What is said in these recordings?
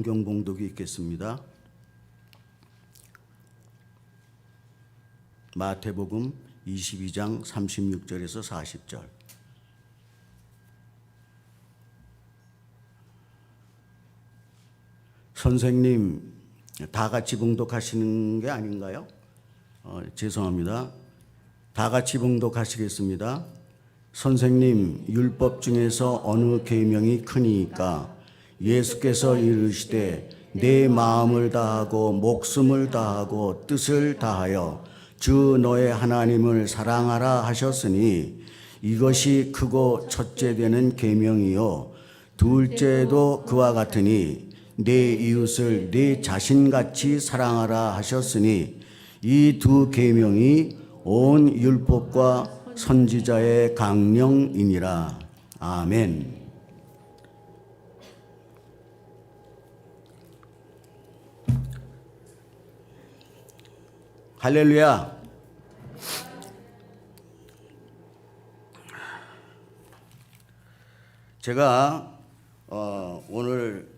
성경 봉독이 있겠습니다. 마태복음 22장 36절에서 40절. 선생님, 다 같이 봉독하시는 게 아닌가요? 죄송합니다. 다 같이 봉독하시겠습니다. 선생님, 율법 중에서 어느 계명이 크니까? 예수께서 이르시되 내 마음을 다하고 목숨을 다하고 뜻을 다하여 주 너의 하나님을 사랑하라 하셨으니 이것이 크고 첫째 되는 계명이요 둘째도 그와 같으니 내 이웃을 내 자신같이 사랑하라 하셨으니 이 두 계명이 온 율법과 선지자의 강령이니라. 아멘. 할렐루야. 제가 오늘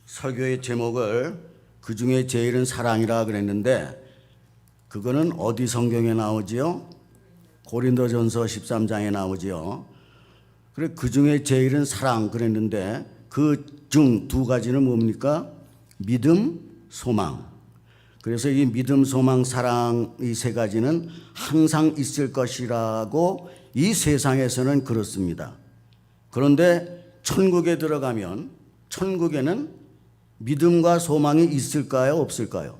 설교의 제목을 그 중에 제일은 사랑이라 그랬는데 그거는 어디 성경에 나오지요? 고린도전서 13장에 나오지요. 그래 그 중에 제일은 사랑 그랬는데 그 중 두 가지는 뭡니까? 믿음, 소망. 그래서 이 믿음, 소망, 사랑 이 세 가지는 항상 있을 것이라고 이 세상에서는 그렇습니다. 그런데 천국에 들어가면 천국에는 믿음과 소망이 있을까요? 없을까요?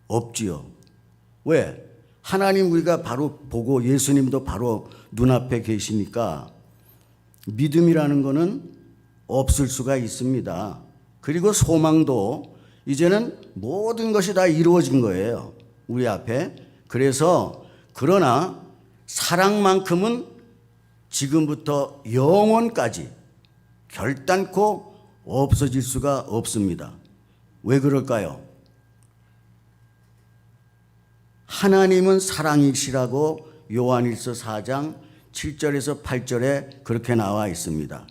없지요. 왜? 하나님 우리가 바로 보고 예수님도 바로 눈앞에 계시니까 믿음이라는 거는 없을 수가 있습니다. 그리고 소망도 이제는 모든 것이 다 이루어진 거예요. 우리 앞에. 그래서 그러나 사랑만큼은 지금부터 영원까지 결단코 없어질 수가 없습니다. 왜 그럴까요? 하나님은 사랑이시라고 요한일서 4장 7절에서 8절에 그렇게 나와 있습니다.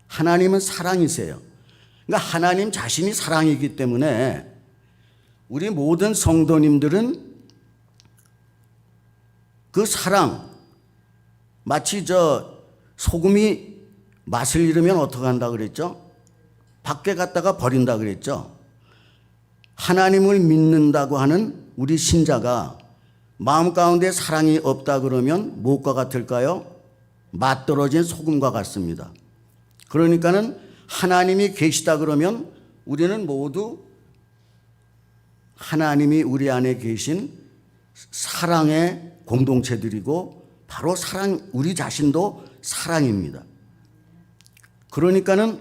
하나님은 사랑이세요. 그러니까 하나님 자신이 사랑이기 때문에 우리 모든 성도님들은 그 사랑, 마치 소금이 맛을 잃으면 어떻게 한다 그랬죠? 밖에 갔다가 버린다 그랬죠? 하나님을 믿는다고 하는 우리 신자가 마음 가운데 사랑이 없다 그러면 무엇과 같을까요? 맛 떨어진 소금과 같습니다. 그러니까는 하나님이 계시다 그러면 우리는 모두 하나님이 우리 안에 계신 사랑의 공동체들이고 바로 사랑, 우리 자신도 사랑입니다. 그러니까는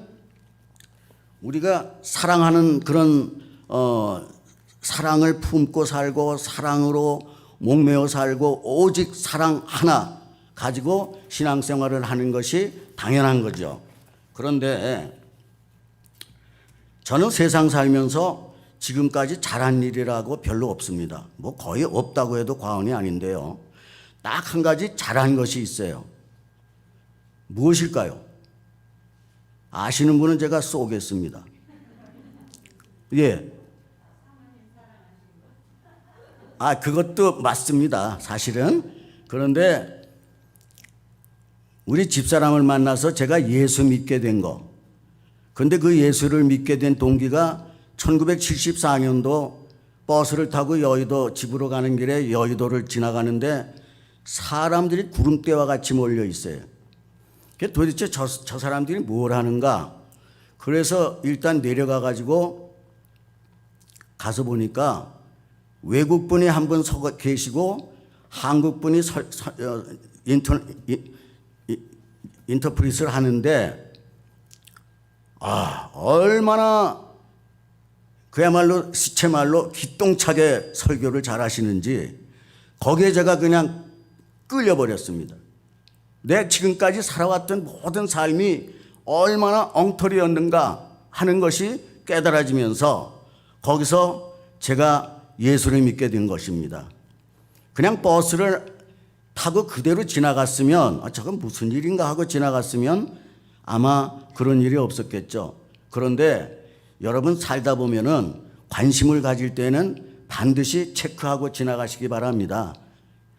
우리가 사랑하는 그런 사랑을 품고 살고 사랑으로 목매어 살고 오직 사랑 하나 가지고 신앙생활을 하는 것이 당연한 거죠. 그런데 저는 세상 살면서 지금까지 잘한 일이라고 별로 없습니다. 뭐 거의 없다고 해도 과언이 아닌데요. 딱 한 가지 잘한 것이 있어요. 무엇일까요? 아시는 분은 제가 쏘겠습니다. 예. 그것도 맞습니다. 사실은. 그런데 우리 집사람을 만나서 제가 예수 믿게 된 거. 그런데 그 예수를 믿게 된 동기가 1974년도 버스를 타고 여의도 집으로 가는 길에 여의도를 지나가는데 사람들이 구름대와 같이 몰려 있어요. 도대체 저 사람들이 뭘 하는가? 그래서 일단 내려가 가지고 가서 보니까 외국분이 한 분 서 계시고 한국분이 인터프리트를 하는데 얼마나 그야말로 시체말로 기똥차게 설교를 잘 하시는지 거기에 제가 그냥 끌려버렸습니다. 내 지금까지 살아왔던 모든 삶이 얼마나 엉터리였는가 하는 것이 깨달아지면서 거기서 제가 예수를 믿게 된 것입니다. 그냥 버스를 타고 그대로 지나갔으면 저건 무슨 일인가 하고 지나갔으면 아마 그런 일이 없었겠죠. 그런데 여러분 살다 보면은 관심을 가질 때는 반드시 체크하고 지나가시기 바랍니다.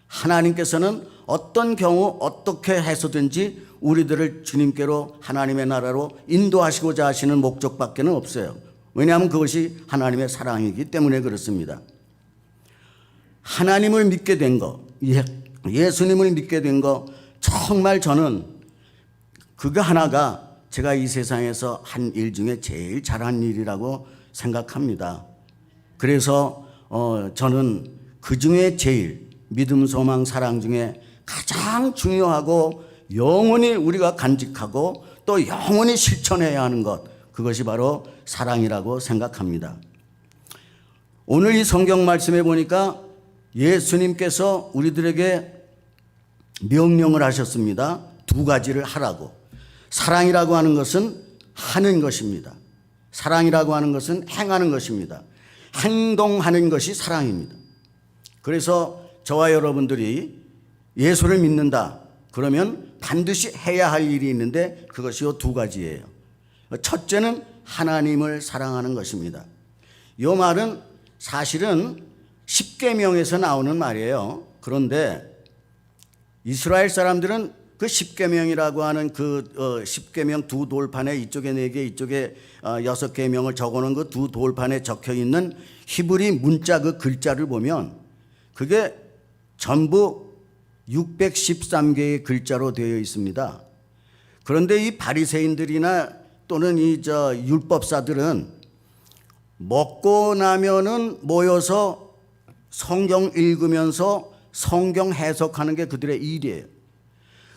하나님께서는 어떤 경우 어떻게 해서든지 우리들을 주님께로 하나님의 나라로 인도하시고자 하시는 목적밖에는 없어요. 왜냐하면 그것이 하나님의 사랑이기 때문에 그렇습니다. 하나님을 믿게 된 거, 예수님을 믿게 된 거, 정말 저는 그거 하나가 제가 이 세상에서 한 일 중에 제일 잘한 일이라고 생각합니다. 그래서 저는 그 중에 제일 믿음, 소망, 사랑 중에 가장 중요하고 영원히 우리가 간직하고 또 영원히 실천해야 하는 것, 그것이 바로 사랑이라고 생각합니다. 오늘 이 성경 말씀에 보니까 예수님께서 우리들에게 명령을 하셨습니다. 두 가지를 하라고. 사랑이라고 하는 것은 하는 것입니다. 사랑이라고 하는 것은 행하는 것입니다. 행동하는 것이 사랑입니다. 그래서 저와 여러분들이 예수를 믿는다 그러면 반드시 해야 할 일이 있는데 그것이 이 두 가지예요. 첫째는 하나님을 사랑하는 것입니다. 이 말은 사실은 십계명에서 나오는 말이에요. 그런데 이스라엘 사람들은 그 십계명이라고 하는 그 십계명 두 돌판에 이쪽에 4개 이쪽에 6계명을 적어놓은 그 두 돌판에 적혀 있는 히브리 문자 그 글자를 보면 그게 전부 613개의 글자로 되어 있습니다. 그런데 이 바리새인들이나 또는 이 율법사들은 먹고 나면은 모여서 성경 읽으면서 성경 해석하는 게 그들의 일이에요.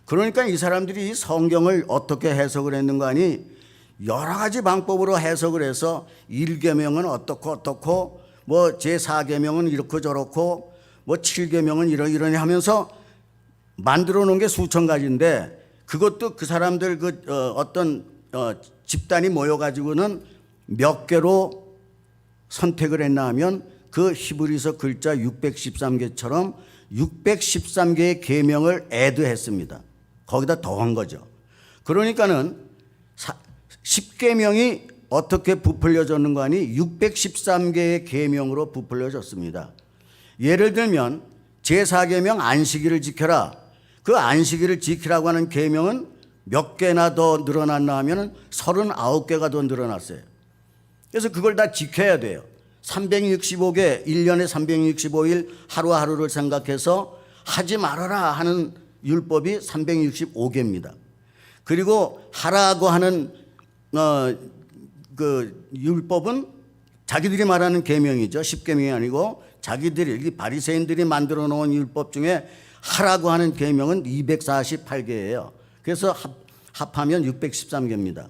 그러니까 이 사람들이 성경을 어떻게 해석을 했는가 하니 여러 가지 방법으로 해석을 해서 1계명은 어떻고 뭐 제4계명은 이렇고 저렇고 뭐 7계명은 이러니 하면서 만들어 놓은 게 수천 가지인데 그것도 그 사람들 어떤 집단이 모여가지고는 몇 개로 선택을 했나 하면 그 히브리서 글자 613개처럼 613개의 계명을 애드했습니다. 거기다 더한 거죠. 그러니까는 10계명이 어떻게 부풀려졌는가 하니 613개의 계명으로 부풀려졌습니다. 예를 들면 제4계명 안식일을 지켜라. 그 안식일을 지키라고 하는 계명은 몇 개나 더 늘어났나 하면 39개가 더 늘어났어요. 그래서 그걸 다 지켜야 돼요. 365개, 1년에 365일 하루하루를 생각해서 하지 말아라 하는 율법이 365개입니다. 그리고 하라고 하는 그 율법은 자기들이 말하는 계명이죠. 10계명이 아니고 자기들이 바리새인들이 만들어 놓은 율법 중에 하라고 하는 계명은 248개예요. 그래서 합하면 613개입니다.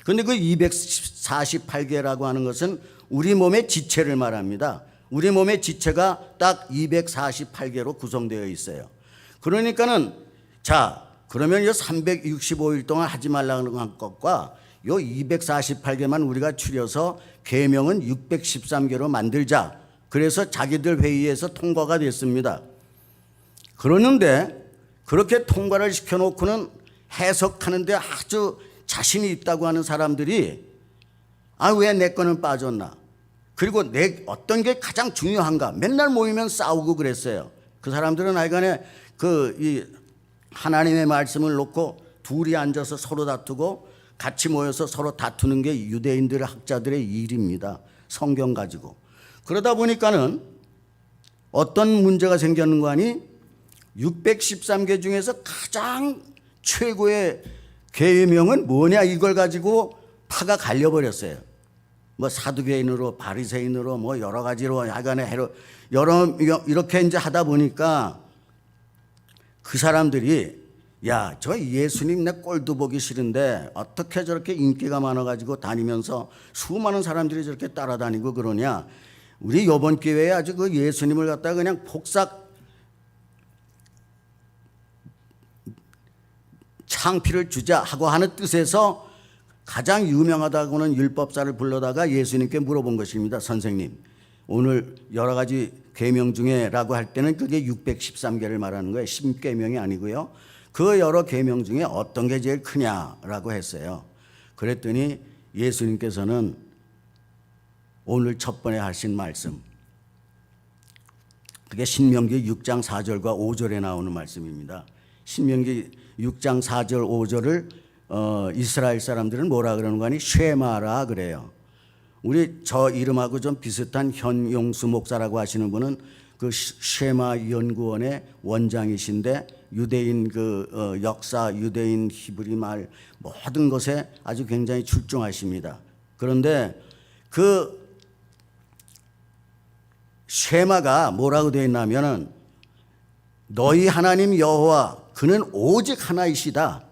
그런데 그 248개라고 하는 것은 우리 몸의 지체를 말합니다. 우리 몸의 지체가 딱 248개로 구성되어 있어요. 그러니까는 그러면 이 365일 동안 하지 말라는 것과 요 248개만 우리가 추려서 계명은 613개로 만들자. 그래서 자기들 회의에서 통과가 됐습니다. 그러는데 그렇게 통과를 시켜놓고는 해석하는데 아주 자신이 있다고 하는 사람들이 왜 내 거는 빠졌나? 그리고 어떤 게 가장 중요한가? 맨날 모이면 싸우고 그랬어요. 그 사람들은 하여간에 이 하나님의 말씀을 놓고 둘이 앉아서 서로 다투고 같이 모여서 서로 다투는 게 유대인들 학자들의 일입니다. 성경 가지고. 그러다 보니까는 어떤 문제가 생겼는가 하니 613개 중에서 가장 최고의 계명은 뭐냐 이걸 가지고 파가 갈려버렸어요. 뭐 사두개인으로 바리새인으로 뭐 여러 가지로 하여간에 이렇게 이제 하다 보니까 그 사람들이 저 예수님 내 꼴도 보기 싫은데 어떻게 저렇게 인기가 많아가지고 다니면서 수많은 사람들이 저렇게 따라다니고 그러냐. 우리 이번 기회에 아주 그 예수님을 갖다가 그냥 폭삭 창피를 주자 하고 하는 뜻에서 가장 유명하다고는 율법사를 불러다가 예수님께 물어본 것입니다. 선생님, 오늘 여러 가지 계명 중에라고 할 때는 그게 613개를 말하는 거예요. 10계명이 아니고요. 그 여러 계명 중에 어떤 게 제일 크냐라고 했어요. 그랬더니 예수님께서는 오늘 첫 번에 하신 말씀, 그게 신명기 6장 4절과 5절에 나오는 말씀입니다. 신명기 6장 4절 5절을 이스라엘 사람들은 뭐라 그러는 거 아니? 쉐마라 그래요. 우리 저 이름하고 좀 비슷한 현용수 목사라고 하시는 분은 그 쉐마 연구원의 원장이신데 유대인 역사, 유대인 히브리 말 모든 것에 아주 굉장히 출중하십니다. 그런데 그 쉐마가 뭐라고 되어 있냐면은 너희 하나님 여호와 그는 오직 하나이시다.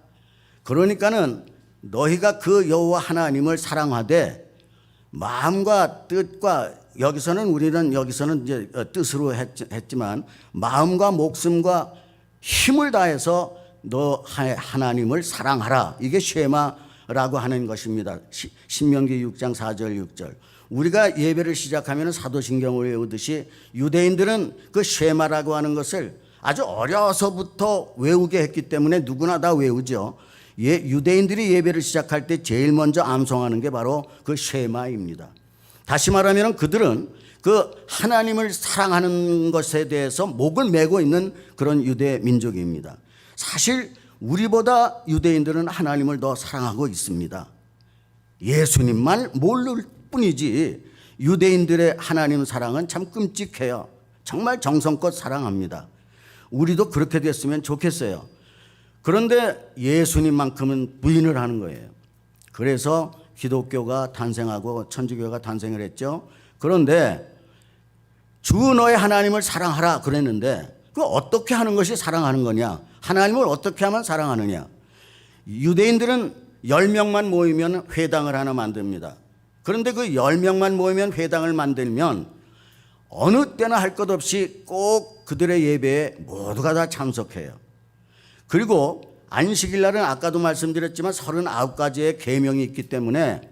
그러니까는 너희가 그 여호와 하나님을 사랑하되 마음과 뜻과 우리는 이제 뜻으로 했지만 마음과 목숨과 힘을 다해서 너 하나님을 사랑하라. 이게 쉐마라고 하는 것입니다. 신명기 6장 4절 6절. 우리가 예배를 시작하면 사도신경을 외우듯이 유대인들은 그 쉐마라고 하는 것을 아주 어려서부터 외우게 했기 때문에 누구나 다 외우죠. 유대인들이 예배를 시작할 때 제일 먼저 암송하는 게 바로 그 쉐마입니다. 다시 말하면 그들은 그 하나님을 사랑하는 것에 대해서 목을 메고 있는 그런 유대 민족입니다. 사실 우리보다 유대인들은 하나님을 더 사랑하고 있습니다. 예수님만 모를 뿐이지 유대인들의 하나님 사랑은 참 끔찍해요. 정말 정성껏 사랑합니다. 우리도 그렇게 됐으면 좋겠어요. 그런데 예수님만큼은 부인을 하는 거예요. 그래서 기독교가 탄생하고 천주교가 탄생을 했죠. 그런데 주 너의 하나님을 사랑하라 그랬는데 그 어떻게 하는 것이 사랑하는 거냐? 하나님을 어떻게 하면 사랑하느냐? 유대인들은 10명만 모이면 회당을 하나 만듭니다. 그런데 그 10명만 모이면 회당을 만들면 어느 때나 할 것 없이 꼭 그들의 예배에 모두가 다 참석해요. 그리고 안식일 날은 아까도 말씀드렸지만 39가지의 계명이 있기 때문에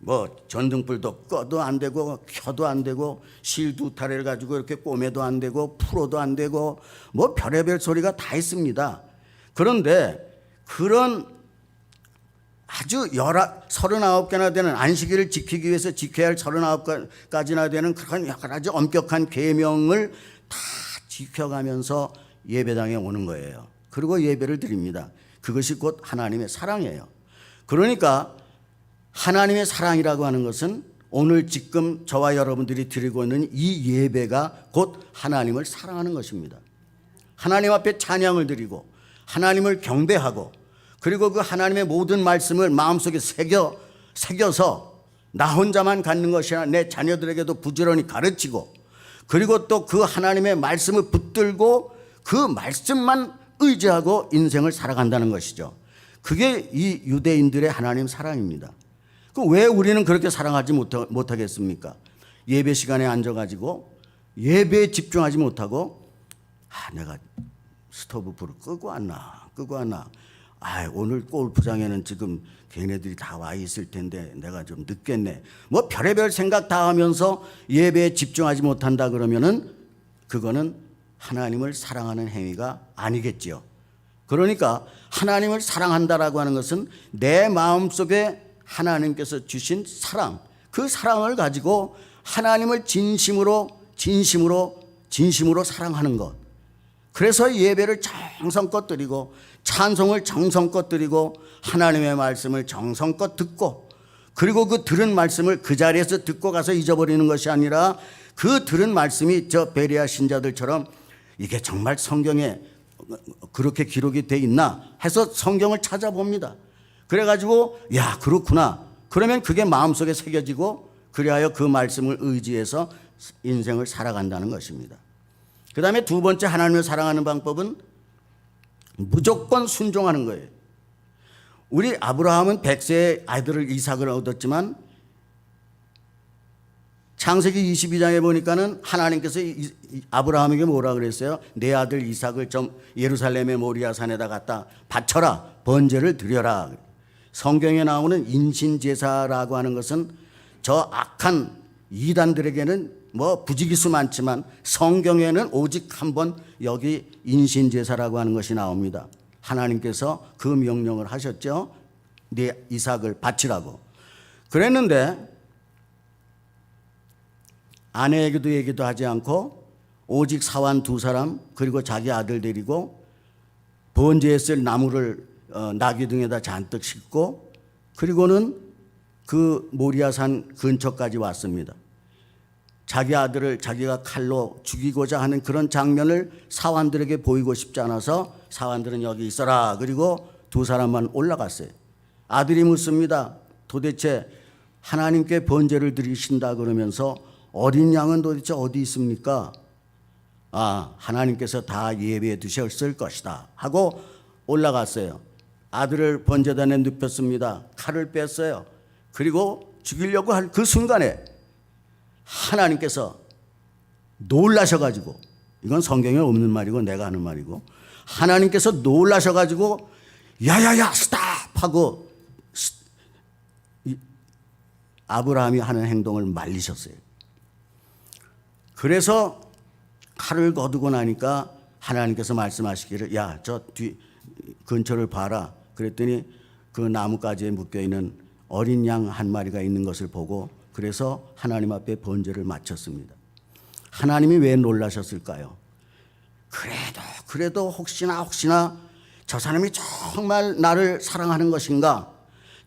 뭐 전등불도 꺼도 안 되고 켜도 안 되고 실 두 타래를 가지고 이렇게 꼬매도 안 되고 풀어도 안 되고 뭐 별의별 소리가 다 있습니다. 그런데 그런 아주 39개나 되는 안식일을 지키기 위해서 지켜야 할 39가지나 되는 그런 아주 엄격한 계명을 다 지켜가면서 예배당에 오는 거예요. 그리고 예배를 드립니다. 그것이 곧 하나님의 사랑이에요. 그러니까 하나님의 사랑이라고 하는 것은 오늘 지금 저와 여러분들이 드리고 있는 이 예배가 곧 하나님을 사랑하는 것입니다. 하나님 앞에 찬양을 드리고 하나님을 경배하고 그리고 그 하나님의 모든 말씀을 마음속에 새겨서 나 혼자만 갖는 것이 아니라 내 자녀들에게도 부지런히 가르치고 그리고 또 그 하나님의 말씀을 붙들고 그 말씀만 의지하고 인생을 살아간다는 것이죠. 그게 이 유대인들의 하나님 사랑입니다. 왜 우리는 그렇게 사랑하지 못하겠습니까? 예배 시간에 앉아가지고 예배에 집중하지 못하고 내가 스토브 불을 끄고 왔나 오늘 골프장에는 지금 걔네들이 다 와 있을 텐데 내가 좀 늦겠네. 뭐 별의별 생각 다 하면서 예배에 집중하지 못한다 그러면은 그거는 하나님을 사랑하는 행위가 아니겠지요. 그러니까 하나님을 사랑한다라고 하는 것은 내 마음속에 하나님께서 주신 사랑, 그 사랑을 가지고 하나님을 진심으로 사랑하는 것. 그래서 예배를 정성껏 드리고 찬송을 정성껏 드리고 하나님의 말씀을 정성껏 듣고 그리고 그 들은 말씀을 그 자리에서 듣고 가서 잊어버리는 것이 아니라 그 들은 말씀이 저 베레아 신자들처럼 이게 정말 성경에 그렇게 기록이 돼 있나 해서 성경을 찾아봅니다. 그래가지고 야 그렇구나. 그러면 그게 마음속에 새겨지고 그리하여 그 말씀을 의지해서 인생을 살아간다는 것입니다. 그 다음에 두 번째 하나님을 사랑하는 방법은 무조건 순종하는 거예요. 우리 아브라함은 100세의 아들을 이삭을 얻었지만 창세기 22장에 보니까는 하나님께서 아브라함에게 뭐라 그랬어요? 내 아들 이삭을 좀 예루살렘의 모리아 산에다 갖다 바쳐라. 번제를 드려라. 성경에 나오는 인신제사라고 하는 것은 저 악한 이단들에게는 뭐 부지기수 많지만 성경에는 오직 한 번 여기 인신제사라고 하는 것이 나옵니다. 하나님께서 그 명령을 하셨죠. 네 이삭을 바치라고. 그랬는데 아내에게도 얘기도 하지 않고 오직 사환 두 사람 그리고 자기 아들 데리고 번제에 쓸 나무를 나귀 등에다 잔뜩 싣고 그리고는 그 모리아산 근처까지 왔습니다. 자기 아들을 자기가 칼로 죽이고자 하는 그런 장면을 사환들에게 보이고 싶지 않아서 사환들은 여기 있어라. 그리고 두 사람만 올라갔어요. 아들이 묻습니다. 도대체 하나님께 번제를 드리신다 그러면서 어린 양은 도대체 어디 있습니까? 하나님께서 다 예배해 두셨을 것이다 하고 올라갔어요. 아들을 번제단에 눕혔습니다. 칼을 뺐어요. 그리고 죽이려고 할 그 순간에 하나님께서 놀라셔가지고, 이건 성경에 없는 말이고 내가 하는 말이고, 하나님께서 놀라셔가지고 야야야 스탑 하고 아브라함이 하는 행동을 말리셨어요. 그래서 칼을 거두고 나니까 하나님께서 말씀하시기를 야, 저 뒤 근처를 봐라. 그랬더니 그 나뭇가지에 묶여있는 어린 양 한 마리가 있는 것을 보고 그래서 하나님 앞에 번제를 마쳤습니다. 하나님이 왜 놀라셨을까요? 그래도 혹시나 저 사람이 정말 나를 사랑하는 것인가?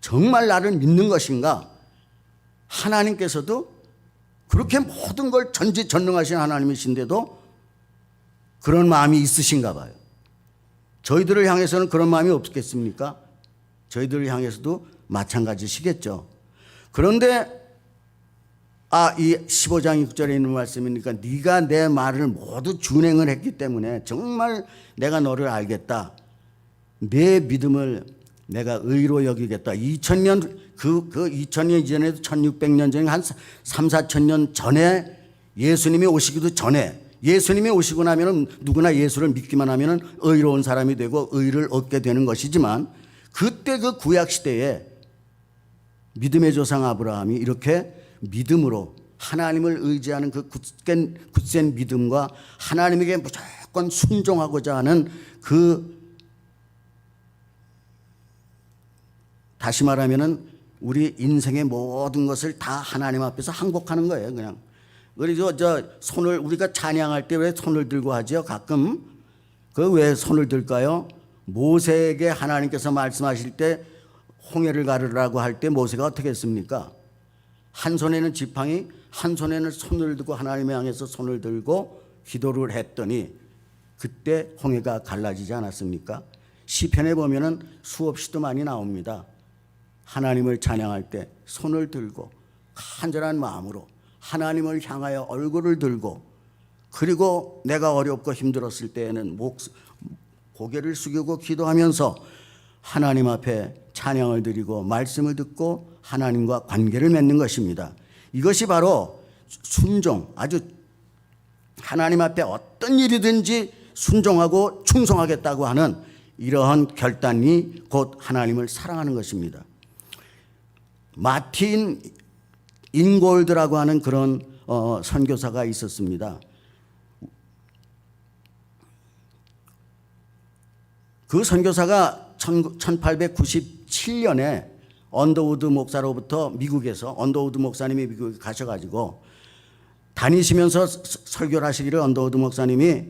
정말 나를 믿는 것인가? 하나님께서도 그렇게 모든 걸 전지전능하신 하나님이신데도 그런 마음이 있으신가 봐요. 저희들을 향해서는 그런 마음이 없겠습니까? 저희들을 향해서도 마찬가지시겠죠. 그런데 이 15장 6절에 있는 말씀이니까 네가 내 말을 모두 준행을 했기 때문에 정말 내가 너를 알겠다. 내 믿음을 내가 의로 여기겠다. 2000년 그 2000년 이전에도 1600년 전에 한 3, 4천년 전에 예수님이 오시기도 전에 예수님이 오시고 나면은 누구나 예수를 믿기만 하면은 의로운 사람이 되고 의를 얻게 되는 것이지만 그때 그 구약 시대에 믿음의 조상 아브라함이 이렇게 믿음으로 하나님을 의지하는 그 굳센 믿음과 하나님에게 무조건 순종하고자 하는 다시 말하면은 우리 인생의 모든 것을 다 하나님 앞에서 항복하는 거예요. 그냥. 그래서 손을 우리가 찬양할 때 왜 손을 들고 하죠? 가끔 왜 손을 들까요? 모세에게 하나님께서 말씀하실 때 홍해를 가르라고 할 때 모세가 어떻게 했습니까? 한 손에는 지팡이, 한 손에는 손을 들고 하나님을 향해서 손을 들고 기도를 했더니 그때 홍해가 갈라지지 않았습니까? 시편에 보면은 수없이도 많이 나옵니다. 하나님을 찬양할 때 손을 들고 간절한 마음으로 하나님을 향하여 얼굴을 들고 그리고 내가 어렵고 힘들었을 때에는 고개를 숙이고 기도하면서 하나님 앞에 찬양을 드리고 말씀을 듣고 하나님과 관계를 맺는 것입니다. 이것이 바로 순종, 아주 하나님 앞에 어떤 일이든지 순종하고 충성하겠다고 하는 이러한 결단이 곧 하나님을 사랑하는 것입니다. 마틴 인골드라고 하는 그런 선교사가 있었습니다. 그 선교사가 1897년에 언더우드 목사로부터 미국에서 언더우드 목사님이 미국에 가셔가지고 다니시면서 설교를 하시기를 언더우드 목사님이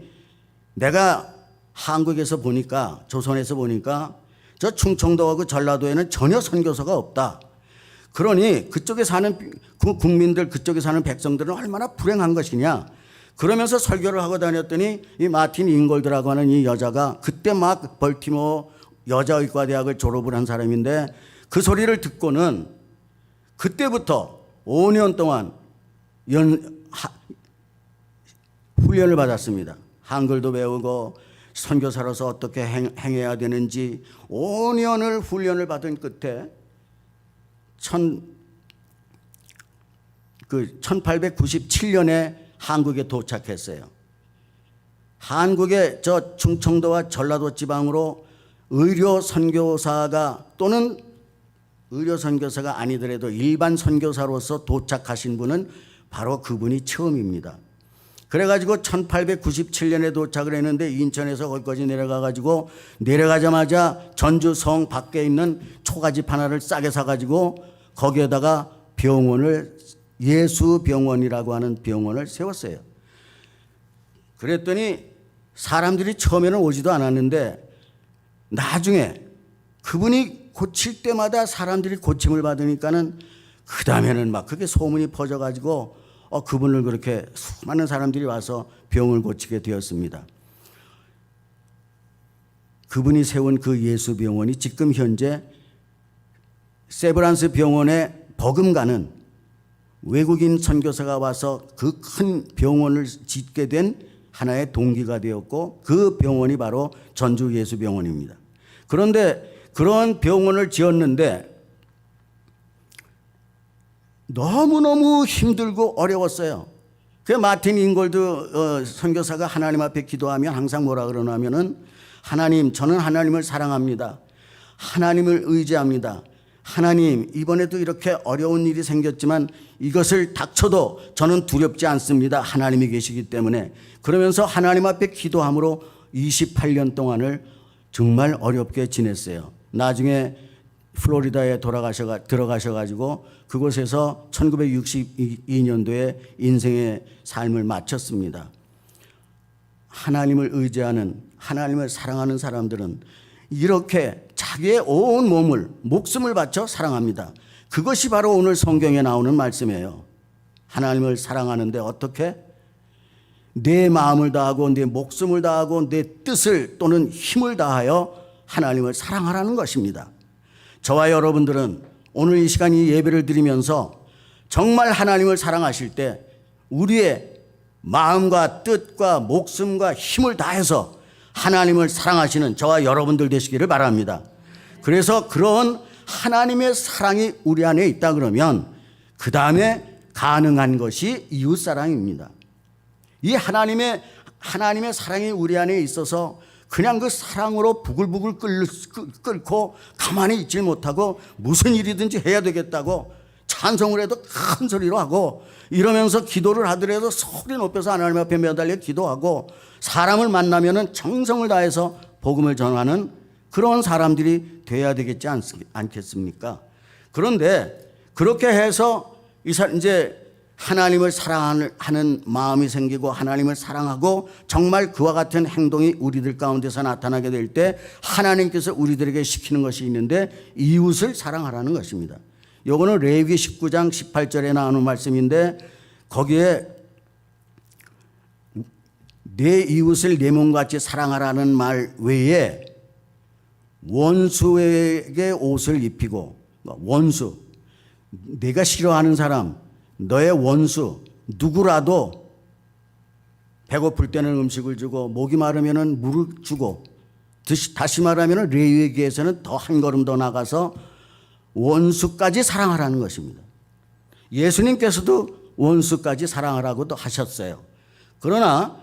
내가 한국에서 보니까 조선에서 보니까 저 충청도하고 전라도에는 전혀 선교사가 없다. 그러니 그쪽에 사는 국민들 그쪽에 사는 백성들은 얼마나 불행한 것이냐. 그러면서 설교를 하고 다녔더니 이 마틴 잉골드라고 하는 이 여자가 그때 막 벌티모어 여자의과대학을 졸업을 한 사람인데 그 소리를 듣고는 그때부터 5년 동안 훈련을 받았습니다. 한글도 배우고 선교사로서 어떻게 행해야 되는지 5년을 훈련을 받은 끝에 1897년에 한국에 도착했어요. 한국의 저 충청도와 전라도 지방으로 의료 선교사가 또는 의료 선교사가 아니더라도 일반 선교사로서 도착하신 분은 바로 그분이 처음입니다. 그래가지고 1897년에 도착을 했는데 인천에서 거기까지 내려가가지고 내려가자마자 전주성 밖에 있는 초가집 하나를 싸게 사가지고 거기에다가 병원을 예수병원이라고 하는 병원을 세웠어요. 그랬더니 사람들이 처음에는 오지도 않았는데 나중에 그분이 고칠 때마다 사람들이 고침을 받으니까는 그 다음에는 막 그게 소문이 퍼져가지고 그분을 그렇게 수많은 사람들이 와서 병을 고치게 되었습니다. 그분이 세운 그 예수병원이 지금 현재 세브란스 병원에 버금가는 외국인 선교사가 와서 그 큰 병원을 짓게 된 하나의 동기가 되었고 그 병원이 바로 전주 예수병원입니다. 그런데 그런 병원을 지었는데 너무너무 힘들고 어려웠어요. 그 마틴 잉골드 선교사가 하나님 앞에 기도하면 항상 뭐라 그러냐면은 하나님, 저는 하나님을 사랑합니다. 하나님을 의지합니다. 하나님, 이번에도 이렇게 어려운 일이 생겼지만 이것을 닥쳐도 저는 두렵지 않습니다. 하나님이 계시기 때문에. 그러면서 하나님 앞에 기도함으로 28년 동안을 정말 어렵게 지냈어요. 나중에 플로리다에 들어가셔가지고 그곳에서 1962년도에 인생의 삶을 마쳤습니다. 하나님을 의지하는, 하나님을 사랑하는 사람들은 이렇게 자기의 온 몸을, 목숨을 바쳐 사랑합니다. 그것이 바로 오늘 성경에 나오는 말씀이에요. 하나님을 사랑하는데 어떻게? 내 마음을 다하고 내 목숨을 다하고 내 뜻을 또는 힘을 다하여 하나님을 사랑하라는 것입니다. 저와 여러분들은 오늘 이 시간 이 예배를 드리면서 정말 하나님을 사랑하실 때 우리의 마음과 뜻과 목숨과 힘을 다해서 하나님을 사랑하시는 저와 여러분들 되시기를 바랍니다. 그래서 그런 하나님의 사랑이 우리 안에 있다 그러면 그 다음에 가능한 것이 이웃사랑입니다. 이 하나님의 사랑이 우리 안에 있어서 그냥 그 사랑으로 부글부글 끓고 가만히 있질 못하고 무슨 일이든지 해야 되겠다고 찬송을 해도 큰 소리로 하고 이러면서 기도를 하더라도 소리 높여서 하나님 앞에 매달려 기도하고 사람을 만나면은 정성을 다해서 복음을 전하는 그런 사람들이 돼야 되겠지 않겠습니까? 그런데 그렇게 해서 이제 하나님을 사랑하는 마음이 생기고 하나님을 사랑하고 정말 그와 같은 행동이 우리들 가운데서 나타나게 될 때 하나님께서 우리들에게 시키는 것이 있는데 이웃을 사랑하라는 것입니다. 요거는 레위기 19장 18절에 나오는 말씀인데 거기에 내 이웃을 내 몸같이 사랑하라는 말 외에 원수에게 옷을 입히고, 원수, 내가 싫어하는 사람, 너의 원수 누구라도 배고플 때는 음식을 주고 목이 마르면 물을 주고, 다시 말하면 레위기에서는 더 한 걸음 더 나가서 원수까지 사랑하라는 것입니다. 예수님께서도 원수까지 사랑하라고도 하셨어요. 그러나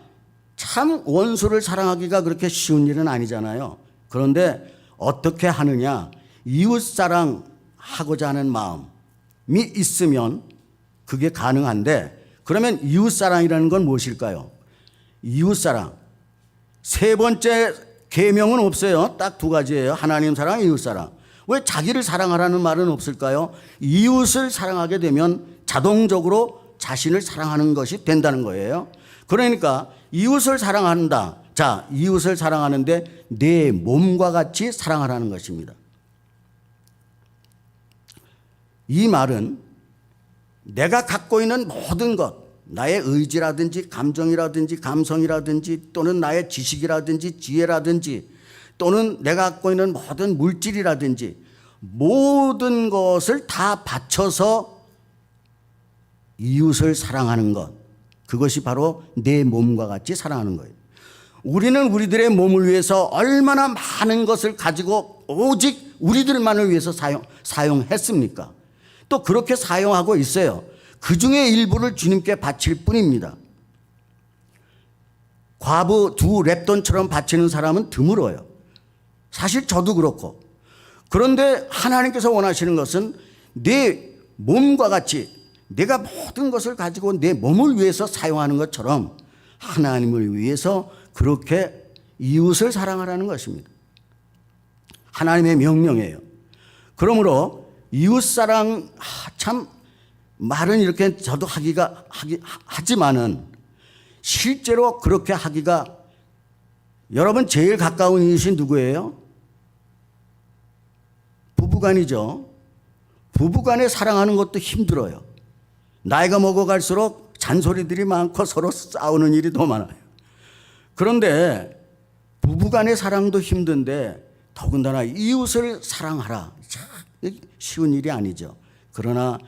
참 원수를 사랑하기가 그렇게 쉬운 일은 아니잖아요. 그런데 어떻게 하느냐? 이웃사랑하고자 하는 마음이 있으면 그게 가능한데, 그러면 이웃사랑이라는 건 무엇일까요? 이웃사랑. 세 번째 계명은 없어요. 딱 두 가지예요. 하나님 사랑, 이웃사랑. 왜 자기를 사랑하라는 말은 없을까요? 이웃을 사랑하게 되면 자동적으로 자신을 사랑하는 것이 된다는 거예요. 그러니까 이웃을 사랑한다. 자, 이웃을 사랑하는데 내 몸과 같이 사랑하라는 것입니다. 이 말은 내가 갖고 있는 모든 것, 나의 의지라든지 감정이라든지 감성이라든지 또는 나의 지식이라든지 지혜라든지 또는 내가 갖고 있는 모든 물질이라든지 모든 것을 다 바쳐서 이웃을 사랑하는 것, 그것이 바로 내 몸과 같이 사랑하는 거예요. 우리는 우리들의 몸을 위해서 얼마나 많은 것을 가지고 오직 우리들만을 위해서 사용했습니까? 또 그렇게 사용하고 있어요. 그 중에 일부를 주님께 바칠 뿐입니다. 과부 두 랩돈처럼 바치는 사람은 드물어요. 사실 저도 그렇고. 그런데 하나님께서 원하시는 것은 내 몸과 같이 내가 모든 것을 가지고 내 몸을 위해서 사용하는 것처럼 하나님을 위해서 그렇게 이웃을 사랑하라는 것입니다. 하나님의 명령이에요. 그러므로 이웃사랑, 참 말은 이렇게 저도 하지만은 실제로 그렇게 하기가, 여러분 제일 가까운 이웃이 누구예요? 부부간이죠. 부부간에 사랑하는 것도 힘들어요. 나이가 먹어갈수록 잔소리들이 많고 서로 싸우는 일이 더 많아요. 그런데 부부간의 사랑도 힘든데 더군다나 이웃을 사랑하라, 참 쉬운 일이 아니죠. 그러나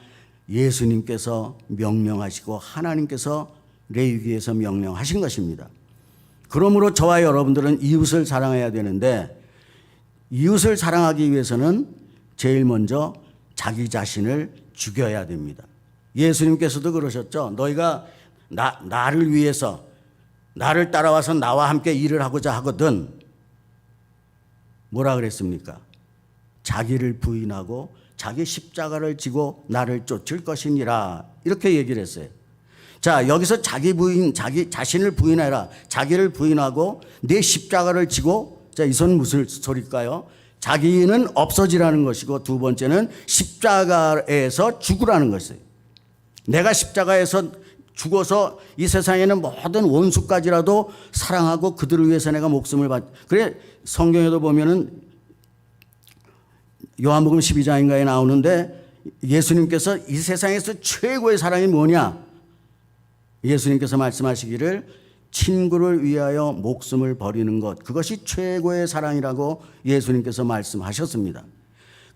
예수님께서 명령하시고 하나님께서 레위기에서 명령하신 것입니다. 그러므로 저와 여러분들은 이웃을 사랑해야 되는데, 이웃을 사랑하기 위해서는 제일 먼저 자기 자신을 죽여야 됩니다. 예수님께서도 그러셨죠. 너희가 나를 위해서, 나를 따라와서 나와 함께 일을 하고자 하거든 뭐라 그랬습니까? 자기를 부인하고 자기 십자가를 지고 나를 쫓을 것이니라, 이렇게 얘기를 했어요. 자, 여기서 자기 자신을 부인해라, 자기를 부인하고 내 십자가를 지고, 자, 이 손 무슨 소리일까요? 자기는 없어지라는 것이고, 두 번째는 십자가에서 죽으라는 것이에요. 내가 십자가에서 죽어서 이 세상에는 모든 원수까지라도 사랑하고 그들을 위해서 내가 목숨을 그래 성경에도 보면은 요한복음 12장인가에 나오는데, 예수님께서 이 세상에서 최고의 사랑이 뭐냐? 예수님께서 말씀하시기를 친구를 위하여 목숨을 버리는 것, 그것이 최고의 사랑이라고 예수님께서 말씀하셨습니다.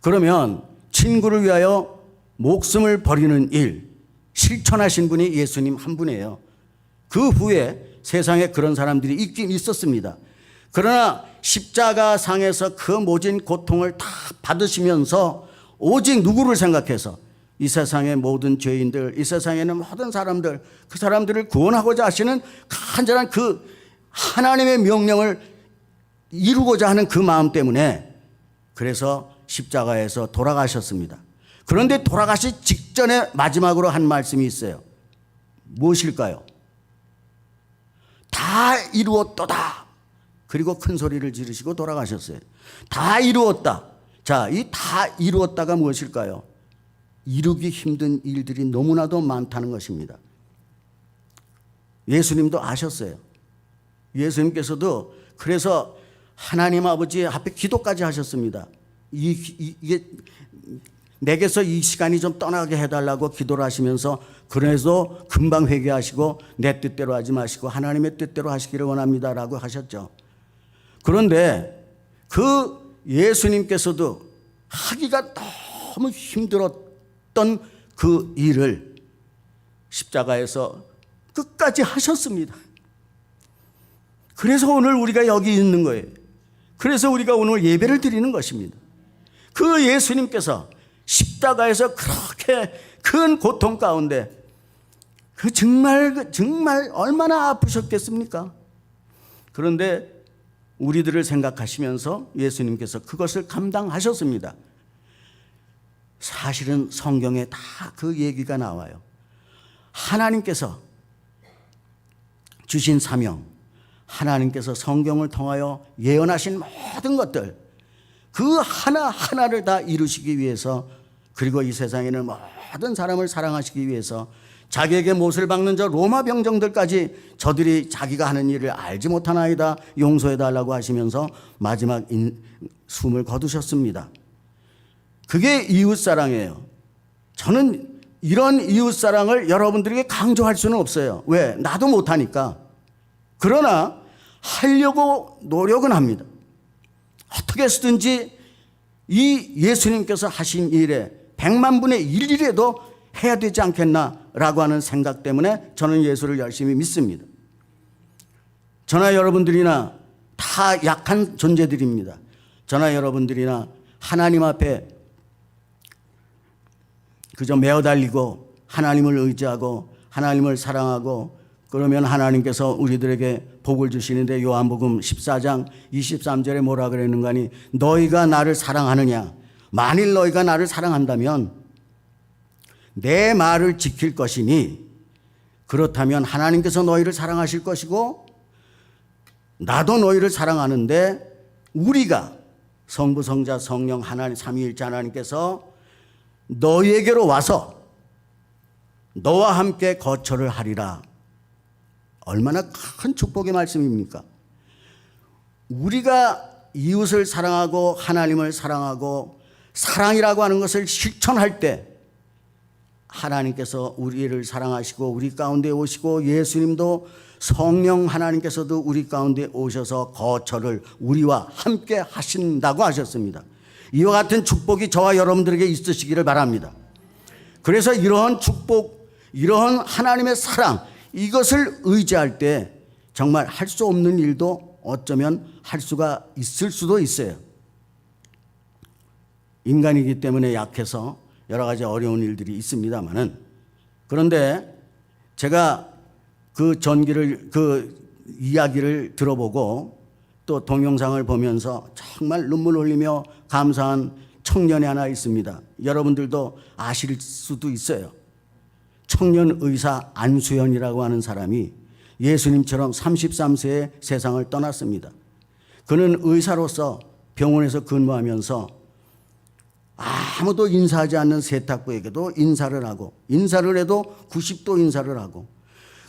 그러면 친구를 위하여 목숨을 버리는 일 실천하신 분이 예수님 한 분이에요. 그 후에 세상에 그런 사람들이 있긴 있었습니다. 그러나 십자가 상에서 그 모진 고통을 다 받으시면서 오직 누구를 생각해서 이 세상의 모든 죄인들, 이 세상에는 모든 사람들, 그 사람들을 구원하고자 하시는 간절한 그 하나님의 명령을 이루고자 하는 그 마음 때문에, 그래서 십자가에서 돌아가셨습니다. 그런데 돌아가시 직전에 마지막으로 한 말씀이 있어요. 무엇일까요? 다 이루었도다. 그리고 큰 소리를 지르시고 돌아가셨어요. 다 이루었다. 자, 이 다 이루었다가 무엇일까요? 이루기 힘든 일들이 너무나도 많다는 것입니다. 예수님도 아셨어요. 예수님께서도 그래서 하나님 아버지 앞에 기도까지 하셨습니다. 이게 내게서 이 시간이 좀 떠나게 해달라고 기도를 하시면서, 그래서 금방 회개하시고 내 뜻대로 하지 마시고 하나님의 뜻대로 하시기를 원합니다라고 하셨죠. 그런데 그 예수님께서도 하기가 너무 힘들었던 그 일을 십자가에서 끝까지 하셨습니다. 그래서 오늘 우리가 여기 있는 거예요. 그래서 우리가 오늘 예배를 드리는 것입니다. 그 예수님께서 십자가에서 그렇게 큰 고통 가운데 그 정말 얼마나 아프셨겠습니까? 그런데 우리들을 생각하시면서 예수님께서 그것을 감당하셨습니다. 사실은 성경에 다 그 얘기가 나와요. 하나님께서 주신 사명, 하나님께서 성경을 통하여 예언하신 모든 것들, 그 하나하나를 다 이루시기 위해서, 그리고 이 세상에는 모든 사람을 사랑하시기 위해서 자기에게 못을 박는 저 로마 병정들까지 저들이 자기가 하는 일을 알지 못하나이다 용서해달라고 하시면서 마지막 숨을 거두셨습니다. 그게 이웃사랑이에요. 저는 이런 이웃사랑을 여러분들에게 강조할 수는 없어요. 왜? 나도 못하니까. 그러나 하려고 노력은 합니다. 어떻게 해서든지 이 예수님께서 하신 일에 100만 분의 1이라도 해야 되지 않겠나라고 하는 생각 때문에 저는 예수를 열심히 믿습니다. 저나 여러분들이나 다 약한 존재들입니다. 저나 여러분들이나 하나님 앞에 그저 매어달리고 하나님을 의지하고 하나님을 사랑하고, 그러면 하나님께서 우리들에게 복을 주시는데, 요한복음 14장 23절에 뭐라 그랬는가 하니, 너희가 나를 사랑하느냐, 만일 너희가 나를 사랑한다면 내 말을 지킬 것이니 그렇다면 하나님께서 너희를 사랑하실 것이고 나도 너희를 사랑하는데 우리가 성부, 성자, 성령 하나님 삼위일체 하나님께서 너희에게로 와서 너와 함께 거처를 하리라. 얼마나 큰 축복의 말씀입니까? 우리가 이웃을 사랑하고 하나님을 사랑하고 사랑이라고 하는 것을 실천할 때 하나님께서 우리를 사랑하시고 우리 가운데 오시고 예수님도 성령 하나님께서도 우리 가운데 오셔서 거처를 우리와 함께 하신다고 하셨습니다. 이와 같은 축복이 저와 여러분들에게 있으시기를 바랍니다. 그래서 이러한 축복, 이러한 하나님의 사랑, 이것을 의지할 때 정말 할 수 없는 일도 어쩌면 할 수가 있을 수도 있어요. 인간이기 때문에 약해서 여러 가지 어려운 일들이 있습니다만은, 그런데 제가 그 이야기를 들어보고 또 동영상을 보면서 정말 눈물 흘리며 감사한 청년이 하나 있습니다. 여러분들도 아실 수도 있어요. 청년 의사 안수현이라고 하는 사람이 예수님처럼 33세에 세상을 떠났습니다. 그는 의사로서 병원에서 근무하면서 아무도 인사하지 않는 세탁부에게도 인사를 하고, 인사를 해도 90도 인사를 하고,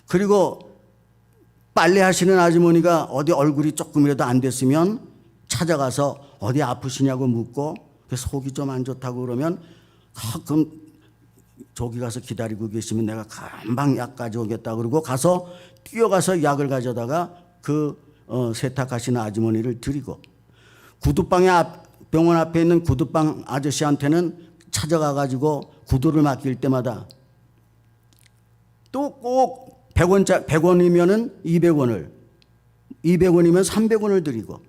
그리고 빨래하시는 아주머니가 어디 얼굴이 조금이라도 안 됐으면 찾아가서 어디 아프시냐고 묻고 속이 좀 안 좋다고 그러면 가끔 저기 가서 기다리고 계시면 내가 금방 약 가져오겠다 그러고 가서 뛰어가서 약을 가져다가 그 세탁하시는 아주머니를 드리고, 구두방에 병원 앞에 있는 구두방 아저씨한테는 찾아가 가지고 구두를 맡길 때마다 또 꼭 100원이면은 200원을, 200원이면 300원을 드리고,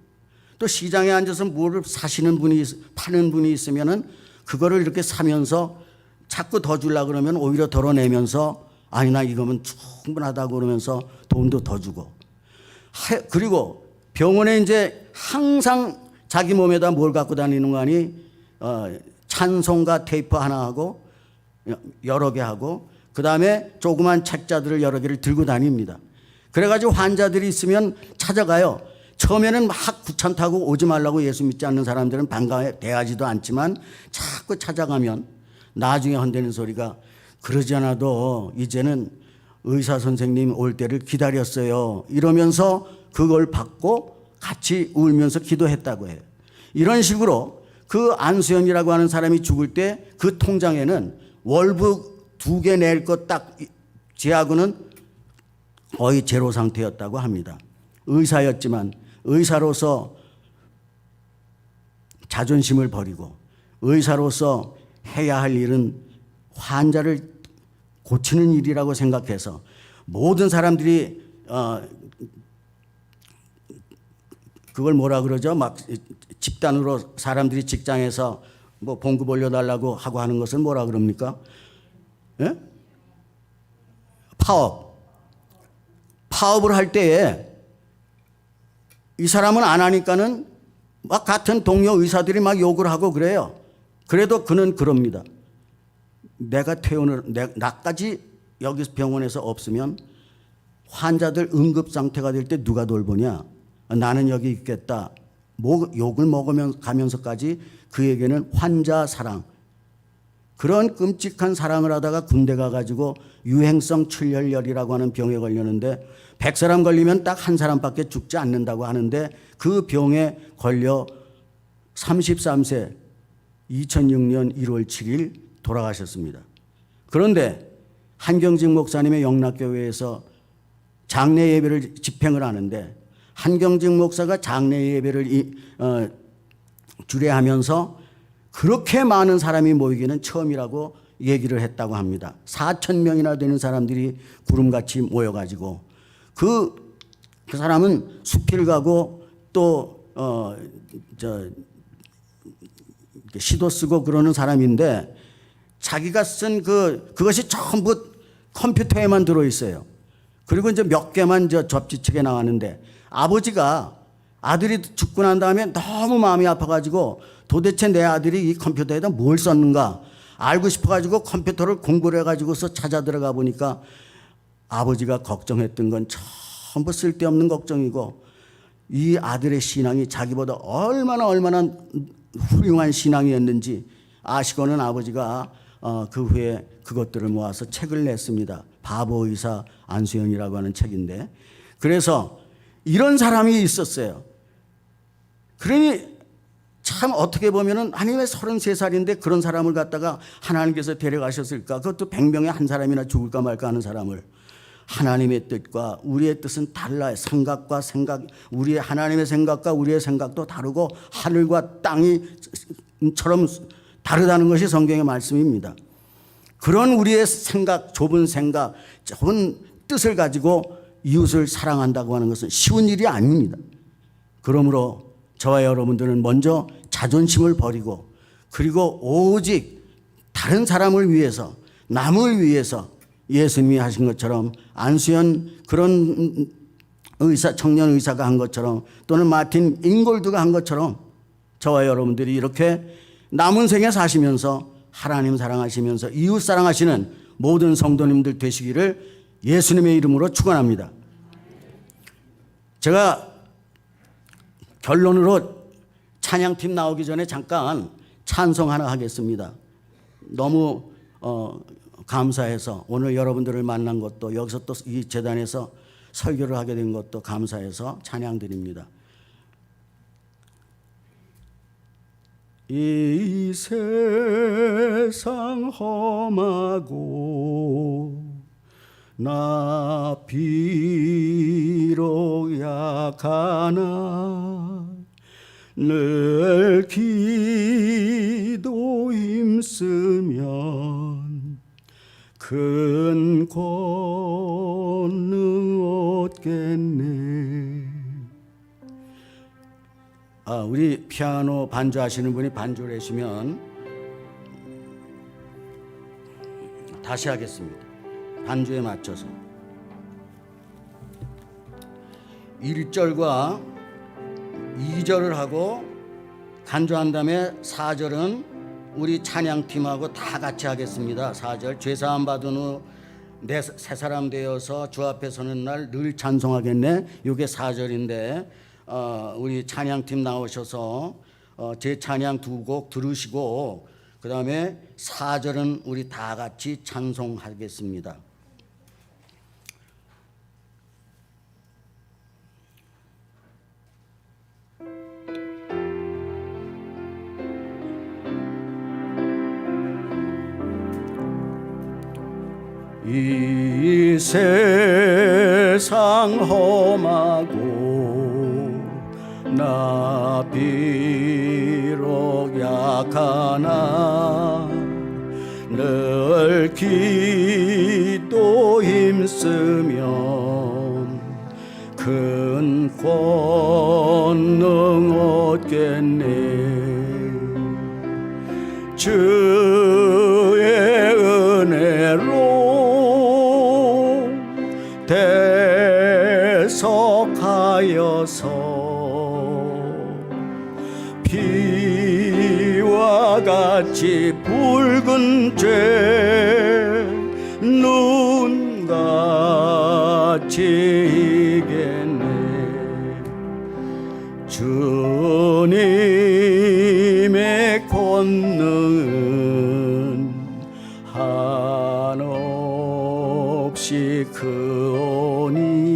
또 시장에 앉아서 뭐를 사시는 분이, 파는 분이 있으면은 그거를 이렇게 사면서 자꾸 더 주려고 그러면 오히려 덜어내면서 아니 나 이거면 충분하다고 그러면서 돈도 더 주고, 그리고 병원에 이제 항상 자기 몸에다 뭘 갖고 다니는 거 아니, 찬송가 테이프 하나 하고 여러 개 하고, 그 다음에 조그만 책자들을 여러 개를 들고 다닙니다. 그래가지고 환자들이 있으면 찾아가요. 처음에는 막 귀찮다고 오지 말라고 예수 믿지 않는 사람들은 반가워대하지도 않지만 자꾸 찾아가면 나중에 헌대는 소리가, 그러지 않아도 이제는 의사 선생님 올 때를 기다렸어요, 이러면서 그걸 받고 같이 울면서 기도했다고 해요. 이런 식으로 그 안수현이라고 하는 사람이 죽을 때 그 통장에는 월급 2개 낼 것 딱 제하고는 거의 제로 상태였다고 합니다. 의사였지만 의사로서 자존심을 버리고 의사로서 해야 할 일은 환자를 고치는 일이라고 생각해서 모든 사람들이 그걸 뭐라 그러죠? 막 집단으로 사람들이 직장에서 뭐 봉급 올려달라고 하고 하는 것을 뭐라 그럽니까? 예? 파업을 할 때에 이 사람은 안 하니까는 막 같은 동료 의사들이 막 욕을 하고 그래요. 그래도 그는 그럽니다. 나까지 여기 병원에서 없으면 환자들 응급 상태가 될 때 누가 돌보냐? 나는 여기 있겠다. 욕을 먹으면서까지 그에게는 환자 사랑, 그런 끔찍한 사랑을 하다가 군대 가가지고 유행성 출혈열이라고 하는 병에 걸렸는데 100사람 걸리면 딱 한 사람밖에 죽지 않는다고 하는데 그 병에 걸려 33세 2006년 1월 7일 돌아가셨습니다. 그런데 한경직 목사님의 영락교회에서 장례 예배를 집행을 하는데 한경직 목사가 장례 예배를 주례하면서 그렇게 많은 사람이 모이기는 처음이라고 얘기를 했다고 합니다. 4,000명이나 되는 사람들이 구름같이 모여가지고 그 사람은 숲길 가고 또 시도 쓰고 그러는 사람인데 자기가 쓴 그것이 전부 컴퓨터에만 들어있어요. 그리고 이제 몇 개만 접지책에 나왔는데 아버지가 아들이 죽고 난 다음에 너무 마음이 아파가지고 도대체 내 아들이 이 컴퓨터에다 뭘 썼는가 알고 싶어가지고 컴퓨터를 공부를 해가지고서 찾아 들어가 보니까 아버지가 걱정했던 건 전부 쓸데없는 걱정이고 이 아들의 신앙이 자기보다 얼마나 훌륭한 신앙이었는지 아시고는 아버지가 그 후에 그것들을 모아서 책을 냈습니다. 바보 의사 안수현이라고 하는 책인데, 그래서 이런 사람이 있었어요. 그러니 참 어떻게 보면은 하나님의 33살인데 그런 사람을 갖다가 하나님께서 데려가셨을까? 그것도 100명에 한 사람이나 죽을까 말까 하는 사람을. 하나님의 뜻과 우리의 뜻은 달라요. 생각과 생각, 우리의 하나님의 생각과 우리의 생각도 다르고 하늘과 땅이처럼 다르다는 것이 성경의 말씀입니다. 그런 우리의 생각, 좁은 뜻을 가지고 이웃을 사랑한다고 하는 것은 쉬운 일이 아닙니다. 그러므로 저와 여러분들은 먼저 자존심을 버리고, 그리고 오직 다른 사람을 위해서, 남을 위해서 예수님이 하신 것처럼, 안수현 그런 청년 의사가 한 것처럼, 또는 마틴 잉골드가 한 것처럼 저와 여러분들이 이렇게 남은 생에 사시면서 하나님 사랑하시면서 이웃 사랑하시는 모든 성도님들 되시기를 예수님의 이름으로 축원합니다. 제가 결론으로 찬양팀 나오기 전에 잠깐 찬송 하나 하겠습니다. 너무 감사해서 오늘 여러분들을 만난 것도, 여기서 또 이 재단에서 설교를 하게 된 것도 감사해서 찬양 드립니다. 이 세상 험하고 나 비록 약하나 늘 기도 힘쓰면 큰 권능 얻겠네. 우리 피아노 반주하시는 분이 반주를 해주시면 다시 하겠습니다. 반주에 맞춰서 1절과 2절을 하고 간주한 다음에 4절은 우리 찬양팀하고 다 같이 하겠습니다. 4절 죄사함 받은 후 내 새 사람 되어서 주 앞에 서는 날 늘 찬송하겠네. 이게 4절인데 우리 찬양팀 나오셔서 제 찬양 2곡 들으시고 그 다음에 4절은 우리 다 같이 찬송하겠습니다. 이 세상 험하고 나 비록 약하나 늘 기도 힘쓰면 큰 권능 얻겠네. 주의 은혜로 대속하여서 피와 같이 붉은 죄 눈같이 이겠네. 주님의 권능은 한없이 크오니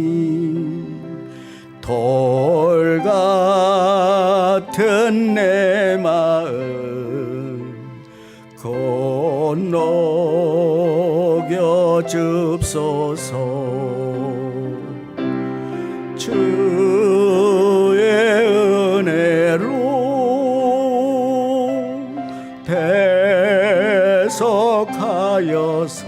돌 같은 내 마음 건너겨 줍소서. 주의 은혜로 대속하여서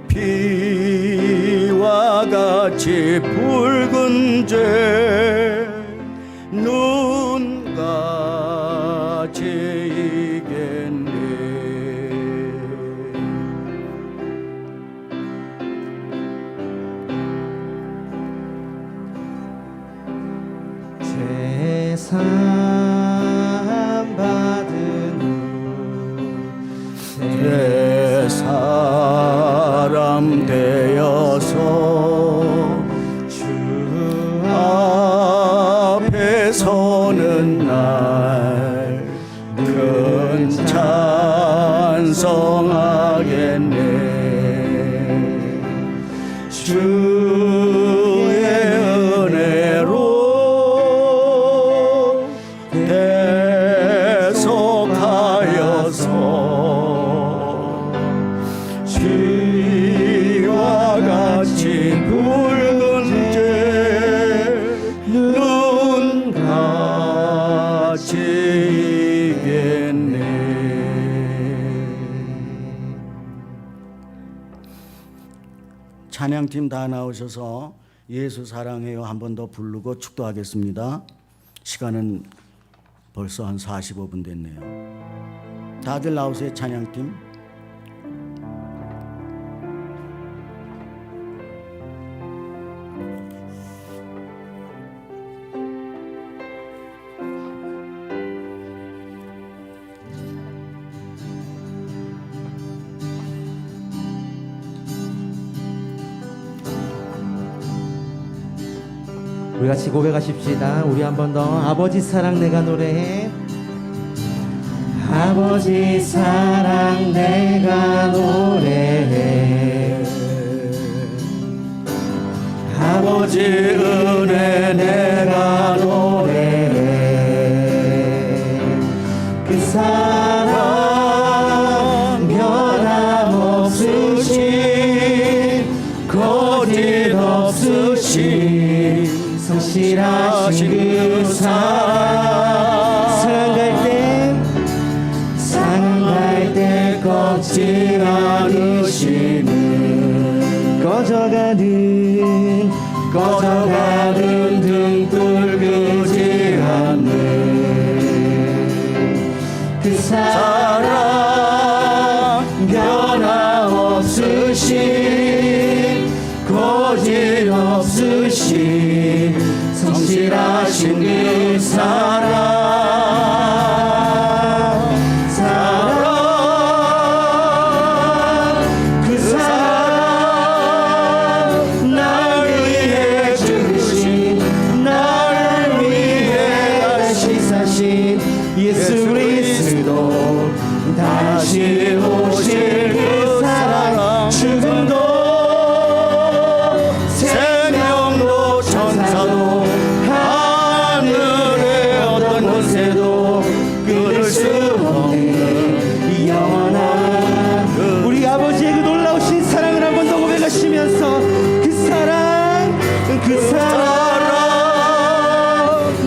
피와 같이 붉은 죄 눈같이 이겠네. 죄사함 받은 후 죄사 찬송하겠네. 주의 은혜로 계속하여서 지와 같이 붉은 죄는 같이 이겠네. 찬양팀 다 나오셔서 예수 사랑해요 한 번 더 부르고 축도하겠습니다. 시간은 벌써 한 45분 됐네요. 다들 나오세요. 찬양팀. 우리 같이 고백하십시다. 우리 한 번 더. 아버지 사랑 내가 노래해. 아버지 사랑 내가 노래해. 아버지 은혜 내가 노래해. 그 사랑 변함없으신 거짓없으신 성실하신 그 사랑. 사랑 갈 때 꺾지 않으시는 꺼져가는 등불 끄지 않는 그 사랑 변함없으신 거짓없으신 성실하신 그 사랑. 그 사랑 날 위해 죽으신 나를 위해 다시 사신 예수 그리스도 다시 오실 그 사랑. 죽음도 생명도 천사도 하늘의 어떤 곳에도 끊을 수 없는 영원한 우리 아버지의 그 놀라우신 사랑을 한 번 더 고백하시면서 그 사랑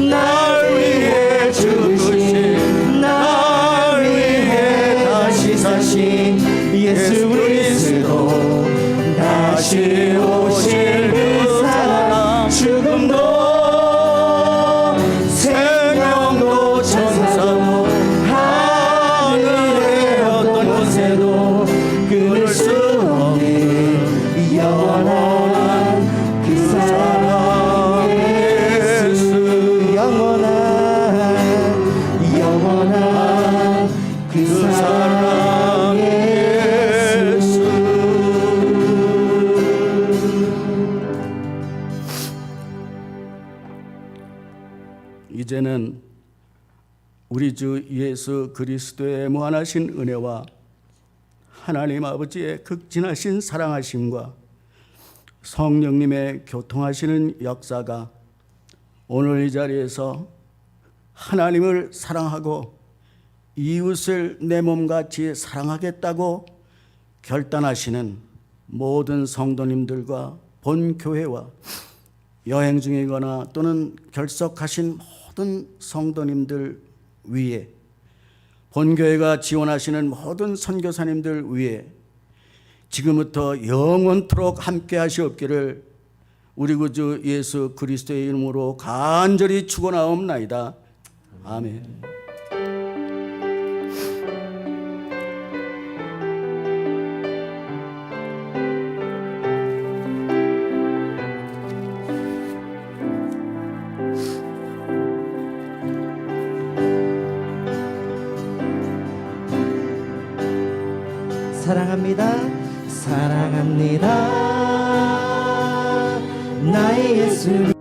날 위해 죽으신 날 위해 다시 사신 예수 그리스도 다시 오실 그 사랑. 죽음도 생명도 천사도 하늘의 어떤 곳에도 끊을 수 없는 영원한 그 사랑. 예수 영원한 그 사랑. 예수. 이제는 우리 주 예수 그리스도의 무한하신 은혜와 하나님 아버지의 극진하신 사랑하심과 성령님의 교통하시는 역사가 오늘 이 자리에서 하나님을 사랑하고 이웃을 내 몸같이 사랑하겠다고 결단하시는 모든 성도님들과 본교회와 여행 중이거나 또는 결석하신 모든 성도님들 위에, 본교회가 지원하시는 모든 선교사님들 위에 지금부터 영원토록 함께 하시옵기를 우리 구주 예수 그리스도의 이름으로 간절히 축원하옵나이다. 아멘. 사랑합니다 나의 예수님.